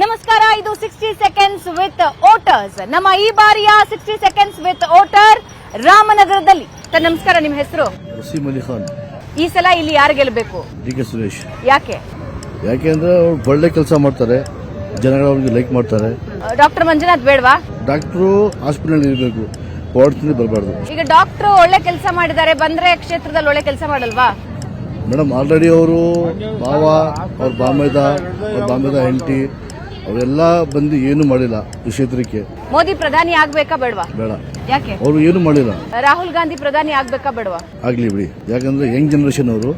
ನಮಸ್ಕಾರ, ಇದು 60 seconds with voters. ನಮ್ಮ ಈ ಬಾರಿಯ 60 ಸೆಕೆಂಡ್ಸ್ ವಿತ್ ವೋಟರ್ ರಾಮನಗರದಲ್ಲಿ. ನಮಸ್ಕಾರ, ನಿಮ್ಮ ಹೆಸರು? ವಸೀಂ ಅಲಿ ಖಾನ್. ಈ ಸಲ ಇಲ್ಲಿ ಯಾರು ಗೆಲ್ಲಬೇಕು? ಡಿ.ಕೆ. ಸುರೇಶ್. ಯಾಕೆ? ಯಾಕೆಂದ್ರೆ ಅವ್ರು ಒಳ್ಳೆ ಕೆಲಸ ಮಾಡ್ತಾರೆ, ಜನಗಳು ಅವ್ರಿಗೆ ಲೈಕ್ ಮಾಡ್ತಾರೆ. ಡಾಕ್ಟರ್ ಮಂಜುನಾಥ್ ಬೇಡವಾ? ಡಾಕ್ಟ್ರು ಹಾಸ್ಪಿಟಲ್ ಇರಬೇಕು, ವಾರ್ಡ್ಸ್ ಬರಬಾರ್ದು. ಈಗ ಡಾಕ್ಟರ್ ಒಳ್ಳೆ ಕೆಲಸ ಮಾಡಿದ್ದಾರೆ, ಬಂದ್ರೆ ಕ್ಷೇತ್ರದಲ್ಲಿ ಒಳ್ಳೆ ಕೆಲಸ ಮಾಡಲ್ವಾ? ಮೇಡಮ್, ಆಲ್ರೆಡಿ ಅವರು ಬಾವ, ಅವ್ರ ಬಾಂಬೆದ ಹೆಂಡತಿ ಅವರೆಲ್ಲ ಬಂದು ಏನು ಮಾಡಿಲ್ಲ ಈ ಕ್ಷೇತ್ರಕ್ಕೆ. ಮೋದಿ ಪ್ರಧಾನಿ ಆಗ್ಬೇಕಾ ಬೇಡವಾ? ಬೇಡ. ಯಾಕೆ? ಅವರು ಏನು ಮಾಡಿಲ್ಲ. ರಾಹುಲ್ ಗಾಂಧಿ ಪ್ರಧಾನಿ ಆಗ್ಬೇಕಾ ಬೇಡವಾ? ಆಗ್ಲಿ ಬಿಡಿ, ಯಾಕಂದ್ರೆ ಯಂಗ್ ಜನರೇಷನ್ ಅವರು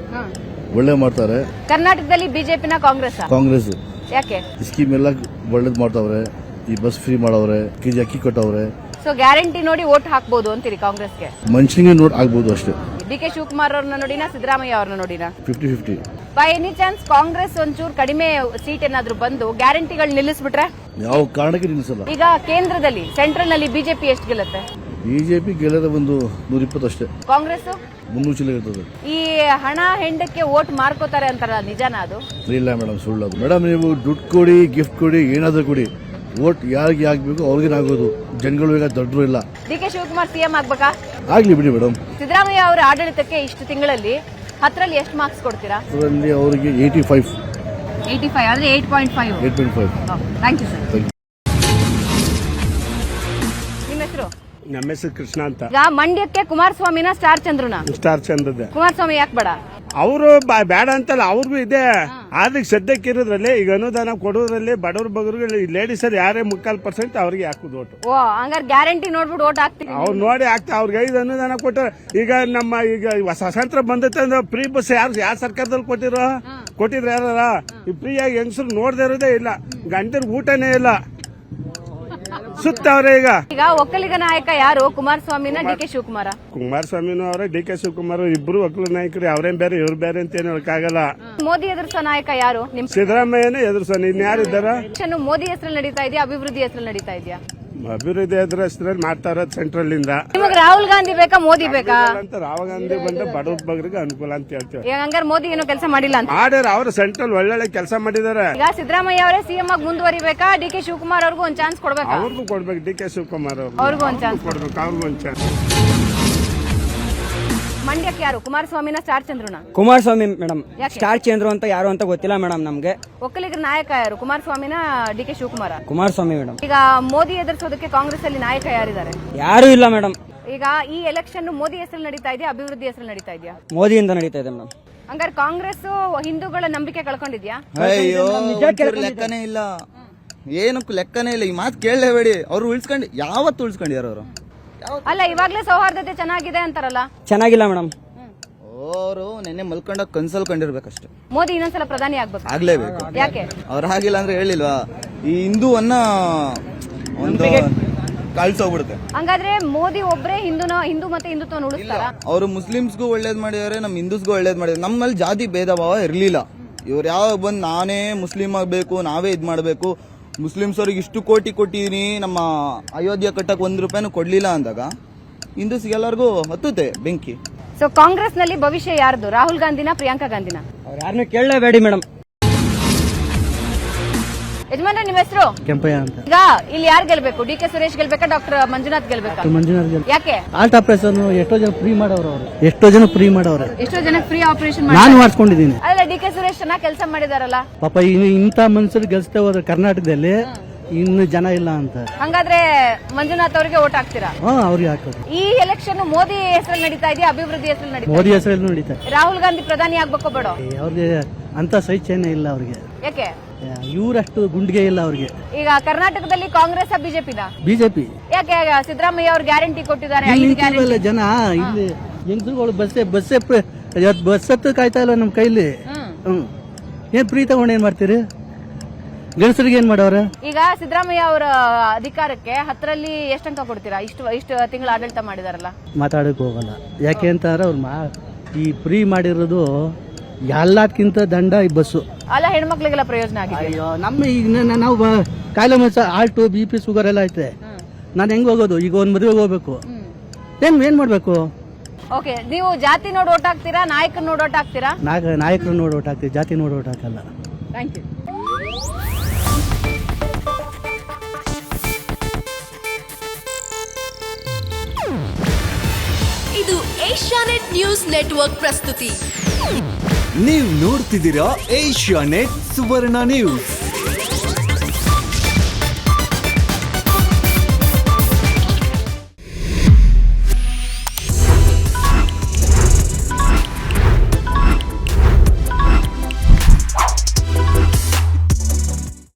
ಒಳ್ಳೆ ಮಾಡ್ತಾರೆ. ಕರ್ನಾಟಕದಲ್ಲಿ ಬಿಜೆಪಿನ ಕಾಂಗ್ರೆಸ್ ಯಾಕೆ? ಸ್ಕೀಮ್ ಎಲ್ಲ ಒಳ್ಳೇದ್ ಮಾಡ್ತಾವ್ರೆ. ಈ ಬಸ್ ಫ್ರೀ ಮಾಡವ್ರೆ, ಕೆಜಿ ಅಕ್ಕಿ ಕೊಟ್ಟವ್ರೆ. ಸೊ ಗ್ಯಾರಂಟಿ ನೋಡಿ ವೋಟ್ ಹಾಕ್ಬಹುದು ಅಂತೀರಿ ಕಾಂಗ್ರೆಸ್ಗೆ? ಮನುಷ್ಯನಿಗೆ ನೋಟ್ ಆಗ್ಬೋದು ಅಷ್ಟೇ. ಡಿ.ಕೆ. ಶಿವಕುಮಾರ್ ಅವ್ರನ್ನ ನೋಡಿನ, ಸಿದ್ದರಾಮಯ್ಯ ಅವ್ರನ್ನ ನೋಡಿನ? 50-50. ಬೈ ಎನಿ ಚಾನ್ಸ್ ಕಾಂಗ್ರೆಸ್ ಒಂಚೂರು ಕಡಿಮೆ ಸೀಟ್ ಏನಾದ್ರು ಬಂದು ಗ್ಯಾರಂಟಿಗಳು ನಿಲ್ಲಿಸ್ಬಿಟ್ರೆ? ಯಾವ ಕಾರಣಕ್ಕೆ ನಿಲ್ಲಿಸಲ್ಲ. ಈಗ ಕೇಂದ್ರದಲ್ಲಿ, ಸೆಂಟ್ರಲ್ ನಲ್ಲಿ ಬಿಜೆಪಿ ಎಷ್ಟು ಗೆಲ್ಲುತ್ತೆ? ಬಿಜೆಪಿ ಗೆಲ್ಲದ ಒಂದು 120 ಅಷ್ಟೇ. ಕಾಂಗ್ರೆಸ್ 300 ಚಿಲ್ಲ ಇರ್ತದೆ. ಈ ಹಣ ಹೆಂಡಕ್ಕೆ ವೋಟ್ ಮಾರ್ಕೋತಾರೆ ಅಂತಾರಲ್ಲ, ನಿಜಾನ ಅದು? ಇಲ್ಲ ಮೇಡಮ್, ಸುಳ್ಳದು. ಮೇಡಮ್, ನೀವು ದುಡ್ಡು ಕೊಡಿ, ಗಿಫ್ಟ್ ಕೊಡಿ, ಏನಾದ್ರೂ ಕೊಡಿ, ವೋಟ್ ಯಾರಿಗೆ ಆಗ್ಬೇಕು ಅವ್ರಿಗೆ ಆಗೋದು. ಜನಗಳು ಈಗ ದೊಡ್ಡರು ಇಲ್ಲ. ಡಿ.ಕೆ. ಶಿವಕುಮಾರ್ ಸಿಎಂ ಆಗ್ಬೇಕಾ? ಆಗ್ಲಿ ಬಿಡಿ ಮೇಡಮ್. ಸಿದ್ದರಾಮಯ್ಯ ಅವರ ಆಡಳಿತಕ್ಕೆ ಇಷ್ಟು ತಿಂಗಳಲ್ಲಿ 10ರಲ್ಲಿ ಎಷ್ಟು ಮಾರ್ಕ್ಸ್ ಕೊಡ್ತೀರಾ? ಅದರಲ್ಲಿ ಅವರಿಗೆ 85 ಅಂದ್ರೆ 8.5. 8.5. Thank you sir. ನಿಮ್ಮ ಹೆಸರು? ನಮ್ಮ ಹೆಸರು ಕೃಷ್ಣ ಅಂತ. ಈಗ ಮಂಡ್ಯಕ್ಕೆ ಕುಮಾರಸ್ವಾಮಿನ ಸ್ಟಾರ್ ಚಂದ್ರನ? ಸ್ಟಾರ್ ಚಂದ್ರದೆ. ಕುಮಾರಸ್ವಾಮಿ ಯಾಕೆ ಬೇಡ? ಅವರು ಬೇಡ ಅಂತಲ್ಲ, ಅವ್ರಿಗೂ ಇದೆ. ಆದ್ರೆ ಸದ್ಯಕ್ಕೆ ಇರೋದ್ರಲ್ಲಿ ಈಗ ಅನುದಾನ ಕೊಡೋದ್ರಲ್ಲಿ ಬಡವ್ರ ಬಗ್ಗರು ಲೇಡೀಸ್ ಯಾರೇ 3.4% ಅವ್ರಿಗೆ ಹಾಕುದು ಓಟು. ಓ, ಹಂಗಾರೆ ಗ್ಯಾರಂಟಿ ನೋಡ್ಬಿಟ್ಟು ಓಟ್ ಹಾಕ್ತೀವಿ? ಅವ್ರು ನೋಡಿ ಆಗ್ತಾ ಅವ್ರಿಗೆ 5 ಅನುದಾನ ಕೊಟ್ಟ. ಈಗ ನಮ್ಮ ಈಗ ಸ್ವತಂತ್ರ ಬಂದೈತೆ ಅಂದ್ರೆ ಫ್ರೀ ಬಸ್ ಯಾವ ಸರ್ಕಾರದಲ್ಲಿ ಕೊಟ್ಟಿದ್ರು ಯಾರ? ಈ ಫ್ರೀಯಾಗಿ ಹೆಂಗಸರು ನೋಡದೇ ಇರೋದೇ ಇಲ್ಲ, ಗಂಟೆ ಊಟನೇ ಇಲ್ಲ, ಸುತ್ತವ್ರೆ. ಈಗ ಒಕ್ಕಲಿಗ ನಾಯಕ ಯಾರು? ಕುಮಾರಸ್ವಾಮಿನ ಡಿ.ಕೆ. ಶಿವಕುಮಾರ? ಕುಮಾರಸ್ವಾಮಿನೂ ಅವರೇ, ಡಿ.ಕೆ. ಶಿವಕುಮಾರ್ ಇಬ್ರು ಒಕ್ಕಲ ನಾಯಕರು. ಅವ್ರೇನ್ ಬೇರೆ ಇವ್ರು ಬೇರೆ ಅಂತ ಏನ್ ಹೇಳಕ್ಕಾಗಲ್ಲ. ಮೋದಿ ಎದುರಿಸೋ ನಾಯಕ ಯಾರು? ಸಿದ್ದರಾಮಯ್ಯನೇ ಎದುರಿಸೋಣ, ಇನ್ಯಾರಿದ್ದಾರ? ಮೋದಿ ಹೆಸರಲ್ಲಿ ನಡೀತಾ ಇದೆಯಾ, ಅಭಿವೃದ್ಧಿ ಹೆಸರಲ್ಲಿ ನಡೀತಾ ಇದೆಯಾ? ಅಭಿವೃದ್ಧಿ ಹೆಸರಲ್ಲಿ ಮಾಡ್ತಾ ಇರೋದು ಸೆಂಟ್ರಲ್ ಇಂದ. ನಿಮಗೆ ರಾಹುಲ್ ಗಾಂಧಿ ಬೇಕಾ, ಮೋದಿ ಬೇಕಾ? ಅಂತ ರಾಹುಲ್ ಗಾಂಧಿ ಬಂದ್ರೆ ಬಡವ್ರ ಬಗ್ಗರಿಗೆ ಅನುಕೂಲ ಅಂತ ಹೇಳ್ತೇವೆ. ಹಂಗಾರೆ ಮೋದಿ ಏನೋ ಕೆಲಸ ಮಾಡಿಲ್ಲ ಅಂತ? ಮಾಡ್ಯಾರ, ಅವರು ಸೆಂಟ್ರಲ್ ಒಳ್ಳೊಳ್ಳೆ ಕೆಲಸ ಮಾಡಿದಾರೆ. ಈಗ ಸಿದ್ದರಾಮಯ್ಯ ಅವರೇ ಸಿಎಂ ಆಗಿ ಮುಂದುವರಿಬೇಕಾ, ಡಿ.ಕೆ. ಶಿವಕುಮಾರ್ ಅವ್ರಿಗೂ ಒಂದ್ ಚಾನ್ಸ್ ಕೊಡ್ಬೇಕಾ? ಅವ್ರಿಗೂ ಕೊಡ್ಬೇಕು, ಡಿ.ಕೆ. ಶಿವಕುಮಾರ್ ಅವ್ರಿಗೂ ಒಂದ್ ಚಾನ್ಸ್ ಕೊಡ್ಬೇಕು, ಅವ್ರಿಗೂ ಒಂದ್ ಚಾನ್ಸ್. ಮಂಡ್ಯಕ್ಕೆ ಯಾರು? ಕುಮಾರಸ್ವಾಮಿನ ಸ್ಟಾರ್ ಚಂದ್ರನ? ಕುಮಾರಸ್ವಾಮಿ ಮೇಡಮ್. ಯಾಕೆ? ಸ್ಟಾರ್ ಚಂದ್ರು ಅಂತ ಯಾರು ಅಂತ ಗೊತ್ತಿಲ್ಲ ಮೇಡಮ್ ನಮ್ಗೆ. ಒಕ್ಕಲಿಗರ ನಾಯಕ ಯಾರು? ಕುಮಾರಸ್ವಾಮಿನ ಡಿ.ಕೆ. ಶಿವಕುಮಾರ? ಕುಮಾರಸ್ವಾಮಿ ಮೇಡಮ್. ಈಗ ಮೋದಿ ಎದುರಿಸೋದಕ್ಕೆ ಕಾಂಗ್ರೆಸ್ ಅಲ್ಲಿ ನಾಯಕ ಯಾರಿದ್ದಾರೆ? ಯಾರು ಇಲ್ಲ ಮೇಡಮ್. ಈಗ ಈ ಎಲೆಕ್ಷನ್ ಮೋದಿ ಹೆಸರಲ್ಲಿ ನಡೀತಾ ಇದೆಯಾ, ಅಭಿವೃದ್ಧಿ ಹೆಸರಲ್ಲಿ ನಡೀತಾ ಇದೆಯಾ? ಮೋದಿಯಿಂದ ನಡೀತಾ ಇದೆ ಮೇಡಮ್. ಹಂಗಾರೆ ಕಾಂಗ್ರೆಸ್ ಹಿಂದೂಗಳ ನಂಬಿಕೆ ಕಳ್ಕೊಂಡಿದ್ಯಾ? ಅಯ್ಯೋ, ಲೆಕ್ಕನೇ ಇಲ್ಲ, ಏನಕ್ಕೂ ಲೆಕ್ಕನೇ ಇಲ್ಲ. ಈ ಮಾತು ಕೇಳಲೇಬೇಡಿ. ಅವ್ರು ಯಾವತ್ತು ಉಳಿಸ್ಕೊಂಡಿದಾರ ಅವರು? ಅಲ್ಲ, ಇವಾಗ್ಲೇ ಸೌಹಾರ್ದತೆ ಚೆನ್ನಾಗಿದೆ ಅಂತಾರಲ್ಲ? ಚೆನ್ನಾಗಿಲ್ಲ ಮೇಡಮ್. ಅವರು ನೆನ್ನೆ ಮಲ್ಕೊಂಡಾಗ ಕನ್ಸಲ್ ಕಂಡಿರ್ಬೇಕಷ್ಟೇ. ಮೋದಿ ಇನ್ನೊಂದ್ಸಲ ಪ್ರಧಾನಿ ಆಗ್ಲೇಬೇಕು. ಯಾಕೆ? ಅವ್ರು ಆಗಿಲ್ಲ ಅಂದ್ರೆ ಹೇಳಿಲ್ವಾ, ಈ ಹಿಂದೂವನ್ನ ಒಂದು ಕಳ್ಸೋಗ್ಬಿಡುತ್ತೆ. ಹಂಗಾದ್ರೆ ಮೋದಿ ಒಬ್ರೇ ಹಿಂದೂ ಮತ್ತೆ ಹಿಂದುತ್ವ ಉಳಿಸ್ತಾರ? ಅವರು ಮುಸ್ಲಿಮ್ಸ್ಗೂ ಒಳ್ಳೇದ್ ಮಾಡಿದಾರೆ, ನಮ್ ಹಿಂದೂಸ್ಗೂ ಒಳ್ಳೇದ್ ಮಾಡಿದಾರೆ. ನಮ್ಮಲ್ಲಿ ಜಾತಿ ಭೇದ ಭಾವ ಇರ್ಲಿಲ್ಲ. ಇವ್ರು ಯಾವ ಬಂದ್ ನಾನೇ ಮುಸ್ಲಿಂ ಆಗ್ಬೇಕು, ನಾವೇ ಇದ್ ಮಾಡ್ಬೇಕು, ಮುಸ್ಲಿಮ್ಸ್ ಅವ್ರಿಗೆ ಇಷ್ಟು ಕೋಟಿ ಕೊಟ್ಟಿದೀನಿ, ನಮ್ಮ ಅಯೋಧ್ಯ ಕಟ್ಟಕ್ ₹1 ಕೊಡ್ಲಿಲ್ಲ ಅಂದಾಗ ಹಿಂದೂಸ್ಗೆಲ್ಲರಿಗೂ ಹತ್ತುತ್ತೆ ಬೆಂಕಿ. ಸೊ ಕಾಂಗ್ರೆಸ್ ನಲ್ಲಿ ಭವಿಷ್ಯ ಯಾರ್ದು? ರಾಹುಲ್ ಗಾಂಧಿನ, ಪ್ರಿಯಾಂಕಾ ಗಾಂಧಿನ? ಅವ್ರು ಯಾರನ್ನೂ ಕೇಳಲೇಬೇಡಿ ಮೇಡಮ್. ಯಜಮಾನ್ರೆ, ನಿಮ್ಮ ಹೆಸರು? ಕೆಂಪಯ್ಯ ಅಂತ. ಈಗ ಇಲ್ಲಿ ಯಾರು ಗೆಲ್ಬೇಕು? ಡಿ.ಕೆ. ಸುರೇಶ್ ಗೆಲ್ಬೇಕಾ, ಡಾಕ್ಟರ್ ಮಂಜುನಾಥ್ ಗೆಲ್ಬೇಕಾ? ಮಂಜುನಾಥ್. ಯಾಕೆ? ಆಲ್ಟ್ ಆಪರೇಷನ್ ಎಷ್ಟೋ ಜನ ಫ್ರೀ ಮಾಡವ್ರೆ. ಎಷ್ಟೋ ಜನ ಫ್ರೀ ಆಪರೇಷನ್ ನಾನು ಮಾಡಿಸ್ಕೊಂಡಿದ್ದೀನಿ. ಅಲ್ಲ, ಡಿ.ಕೆ. ಸುರೇಶ್ ಚೆನ್ನಾಗಿ ಕೆಲಸ ಮಾಡಿದಾರಲ್ಲ? ಪಾಪ ಇಂಥ ಮನುಷ್ಯರು ಗೆಲ್ಸ್ತಾ ಹೋದ್ರೆ ಕರ್ನಾಟಕದಲ್ಲಿ ಇನ್ನು ಜನ ಇಲ್ಲ ಅಂತ. ಹಂಗಾದ್ರೆ ಮಂಜುನಾಥ್ ಅವರಿಗೆ ಓಟ್ ಹಾಕ್ತೀರಾ? ಅವ್ರಿಗೆ ಹಾಕೋದು. ಈ ಎಲೆಕ್ಷನ್ ಮೋದಿ ಹೆಸರಲ್ಲಿ ನಡೀತಾ ಇದೆಯಾ, ಅಭಿವೃದ್ಧಿ ಹೆಸರಲ್ಲಿ ನಡೀತಾ? ಮೋದಿ ಹೆಸರಲ್ಲಿ ನಡೀತಾ. ರಾಹುಲ್ ಗಾಂಧಿ ಪ್ರಧಾನಿ ಆಗ್ಬೇಕೋ ಬೇಡ? ಅವ್ರಿಗೆ ಅಂತ ಸೈಚೇನೆ ಇಲ್ಲ ಅವ್ರಿಗೆ. ಯಾಕೆ? ಇವರಷ್ಟು ಗುಂಡಿಗೆ ಇಲ್ಲ ಅವ್ರಿಗೆ. ಈಗ ಕರ್ನಾಟಕದಲ್ಲಿ ಕಾಂಗ್ರೆಸ್ ಬಿಜೆಪಿನ? ಬಿಜೆಪಿ. ಯಾಕೆ? ಸಿದ್ದರಾಮಯ್ಯ ಅವ್ರು ಗ್ಯಾರಂಟಿ ಕೊಟ್ಟಿದ್ದಾರೆ. ಜನ ಇಲ್ಲಿ ಹೆಂಗಸುಗಳು ಬಸ್ ಹತ್ತು ಕಾಯ್ತಾ ಇಲ್ಲ ನಮ್ಮ ಕೈಲಿ. ಏನ್ ಫ್ರೀ ತಗೊಂಡು ಏನ್ ಮಾಡ್ತೀರಿ? ಗಣಸರಿಗೆ ಏನ್ ಮಾಡವ್ರ? ಈಗ ಸಿದ್ದರಾಮಯ್ಯ ಅವರ ಅಧಿಕಾರಕ್ಕೆ 10ರಲ್ಲಿ ಎಷ್ಟು ಅಂಕ ಕೊಡ್ತೀರಾ? ಇಷ್ಟು ತಿಂಗಳು ಆಡಳಿತ ಮಾಡಿದಾರಲ್ಲ? ಮಾತಾಡಕ್ ಹೋಗಲ್ಲ. ಯಾಕೆ ಅಂತಂದ್ರೆ ಅವ್ರು ಈ ಫ್ರೀ ಮಾಡಿರೋದು ಎಲ್ಲದಕ್ಕಿಂತ ದಂಡ ಈ ಬಸ್ಸು. ಅಲ್ಲ, ಹೆಣ್ಮಕ್ಳಿಗೆಲ್ಲ ಪ್ರಯೋಜನ ಆಗಿದೆ. ಅಯ್ಯೋ, ನಮ್ಮ ಈಗ ನಾವು ಕಾಯಿಲೆ ಆಲ್ಟು BP ಶುಗರ್ ಎಲ್ಲ ಐತೆ. ನಾನು ಹೆಂಗ್ ಹೋಗೋದು? ಈಗ ಒಂದ್ ಮದುವೆಗೆ ಹೋಗ್ಬೇಕು, ಏನ್ ಮಾಡ್ಬೇಕು? ಓಕೆ, ನೀವು ಜಾತಿ ನೋಡಿ ಓಟ್ ಹಾಕ್ತೀರಾ, ನಾಯಕರು ನೋಡಿ ಓಟ್ ಹಾಕ್ತೀರಾ? ನಾಯಕರು ನೋಡಿ ಓಟ್ ಹಾಕ್ತೀವಿ, ಜಾತಿ ನೋಡಿ ಓಟ್ ಹಾಕಲ್ಲ. Thank you. Asianet news network ಪ್ರಸ್ತುತಿ. ನೀವು ನೋಡ್ತಿದ್ದೀರಾ ಏಷ್ಯಾನೆಟ್ ಸುವರ್ಣ ನ್ಯೂಸ್.